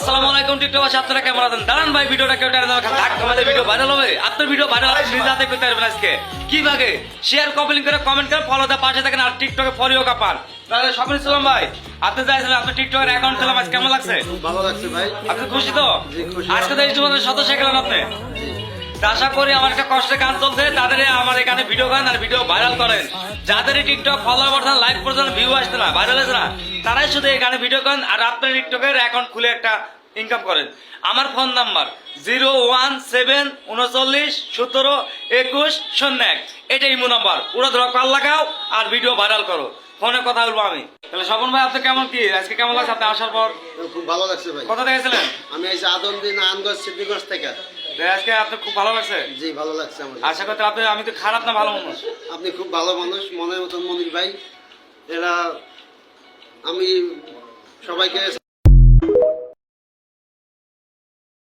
আসসালামু আলাইকুম টিকটকার আপনারা কেমন আছেন? দাঁড়ান ভাই, ভিডিওটা কেউ টানে না, ধাক আমাদের ভিডিও ভাইরাল হবে। আপনার ভিডিও ভাইরাল আপনি নিজে হাতে করতে পারবেন আজকে। কিভাবে? শেয়ার, কপি লিংক করে, কমেন্ট করে, ফলো দা পাশে থাকেন আর টিকটকে ফলোও কাপান। তাহলে সকল সালাম ভাই, আপনি যাইছিলেন আপনার টিকটকের অ্যাকাউন্ট খেলাম, আজ কেমন লাগছে? ভালো লাগছে ভাই। আপনি খুশি তো? জি, খুশি। আজকে তো এই জীবনের সদস্য গেলেন আপনি। তা আশা করি আমার একটা কষ্টের গান চলছে, তাদের আমার এখানে ভিডিও গান আর ভিডিও ভাইরাল করেন। যাদের টিকটক ফলোয়ার বাড়ছে, লাইক পর্যন্ত ভিউ আসছে না, ভাইরাল আসছে না, তারাই শুধু এখানে ভিডিও করেন আর আপনার টিকটকের অ্যাকাউন্ট খুলে একটা ইনকাম করেন। আমার ফোন নাম্বার 01719172101। এটাই ইমো নাম্বার। পুরো ধরো কল লাগাও আর ভিডিও ভাইরাল করো, ফোনে কথা বলবো আমি। তাহলে স্বপন ভাই, আপনি কেমন কি আজকে কেমন লাগছে আপনি আসার পর? খুব ভালো লাগছে ভাই। কোথা থেকে গেছিলেন? আমি এই যে আদমদিন আনগঞ্জ সিদ্ধিগঞ্জ থেকে। আজকে আপনি খুব ভালো লাগছে? জি, ভালো লাগছে আমার। আশা করতে আপনি, আমি তো খারাপ না ভালো মানুষ? আপনি খুব ভালো মানুষ, মনের মতন মনির ভাই। এরা আমি সবাইকে